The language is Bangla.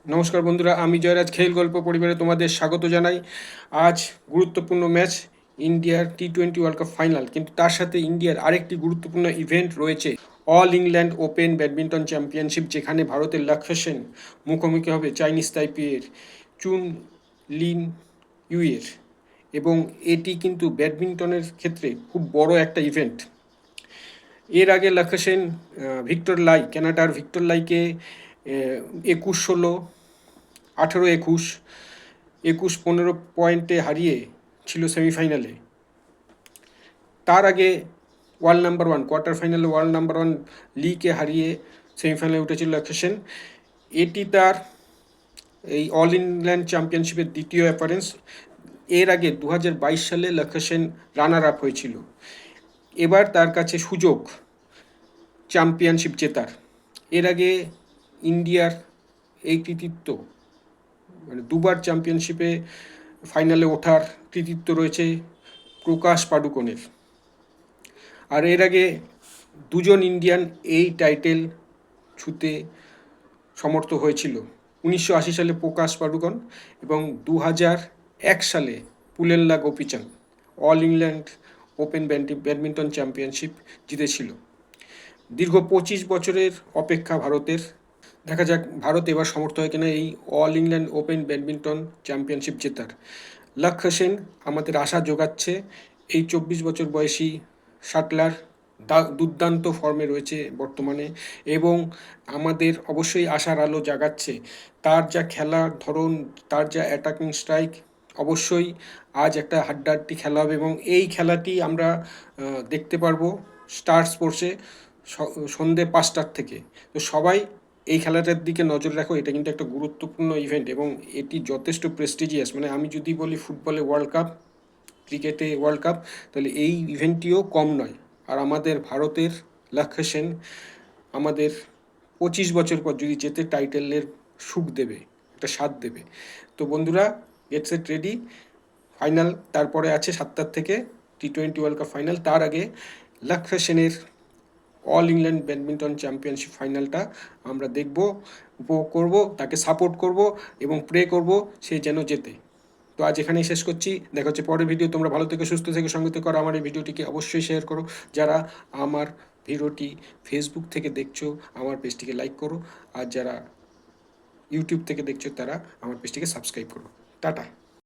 নমস্কার বন্ধুরা, আমি জয়রাজ খেল গল্প পরিবারে তোমাদের স্বাগত জানাই। আজ গুরুত্বপূর্ণ ম্যাচ, ইন্ডিয়ার T20 ওয়ার্ল্ড কাপ ফাইনাল, কিন্তু তার সাথে ইন্ডিয়ার আরেকটি গুরুত্বপূর্ণ ইভেন্ট রয়েছে, all England Open badminton championship, যেখানে ভারতের লক্ষ্য সেন মুখোমুখি হবে চাইনিজ তাইপেইয়ের চুন লিন ইউয়ের। এবং এটি কিন্তু ব্যাডমিন্টনের ক্ষেত্রে খুব বড় একটা ইভেন্ট। এর আগে লক্ষ্য সেন ভিক্টর লাই, কানাডার ভিক্টর লাইকে 21-16, 18-21, 21-15 পয়েন্টে হারিয়ে ছিল সেমিফাইনালে। তার আগে ওয়ার্ল্ড নাম্বার ওয়ান, কোয়ার্টার ফাইনালে ওয়ার্ল্ড নাম্বার ওয়ান লিকে হারিয়ে সেমিফাইনালে উঠেছিল লক্ষ্য সেন। এটি তার এই অল ইংল্যান্ড চ্যাম্পিয়নশিপের দ্বিতীয় অ্যাপারেন্স। এর আগে 2022 সালে লক্ষ্য সেন রানার আপ হয়েছিল। এবার তার কাছে সুযোগ চ্যাম্পিয়নশিপ জেতার। এর আগে ইন্ডিয়ার এই কৃতিত্ব, মানে দুবার চ্যাম্পিয়নশিপে ফাইনালে ওঠার কৃতিত্ব রয়েছে প্রকাশ পাডুকোনের। আর এর আগে দুজন ইন্ডিয়ান এই টাইটেল ছুঁতে সমর্থ হয়েছিল। 1980 সালে প্রকাশ পাডুকোন এবং 2001 সালে Pullela Gopichand All England Open badminton championship জিতেছিল। দীর্ঘ 25 বছরের অপেক্ষা ভারতের। দেখা যাক ভারত এবার সমর্থ হয় কিনা এই all England Open badminton championship জেতার। লক্ষ্য সেন আমাদের আশা যোগাচ্ছে। এই 24 বছর বয়সী শাটলার দুর্দান্ত ফর্মে রয়েছে বর্তমানে, এবং আমাদের অবশ্যই আশার আলো জাগাচ্ছে। তার যা খেলার ধরন, তার যা অ্যাটাকিং স্ট্রাইক, অবশ্যই আজ একটা হাড্ডাহাড্ডি খেলা হবে, এবং এই খেলাটি আমরা দেখতে পারবো স্টার স্পোর্টসে সন্ধ্যে 5টার থেকে। তো সবাই এই খেলাটার দিকে নজর রাখো। এটা কিন্তু একটা গুরুত্বপূর্ণ ইভেন্ট এবং এটি যথেষ্ট প্রেস্টিজিয়াস। মানে আমি যদি বলি ফুটবলে ওয়ার্ল্ড কাপ, ক্রিকেটে ওয়ার্ল্ড কাপ, তাহলে এই ইভেন্টটিও কম নয়। আর আমাদের ভারতের লক্ষ্য সেন আমাদের 25 বছর পর যদি জেতে টাইটেলের সুখ দেবে, একটা স্বাদ দেবে। তো বন্ধুরা, গেট সেট রেডি। ফাইনাল তারপরে আছে 7টার থেকে T20 ওয়ার্ল্ড কাপ ফাইনাল। তার আগে লক্ষ্য সেনের অল ইংল্যান্ড ব্যাডমিন্টন চ্যাম্পিয়নশিপ ফাইনালটা আমরা দেখব, উপভোগ করব, তাকে সাপোর্ট করব এবং প্রে করব সে যেন জেতে। তো আজ এখানেই শেষ করছি। দেখা হচ্ছে পরের ভিডিও। তোমরা ভালো থেকে সুস্থ থেকে সঙ্গে করো। আমার এই ভিডিওটিকে অবশ্যই শেয়ার করো। যারা আমার ভিডিওটি ফেসবুক থেকে দেখছো, আমার পেজটিকে লাইক করো। আর যারা ইউটিউব থেকে দেখছো, তারা আমার পেজটিকে সাবস্ক্রাইব করো। টাটা।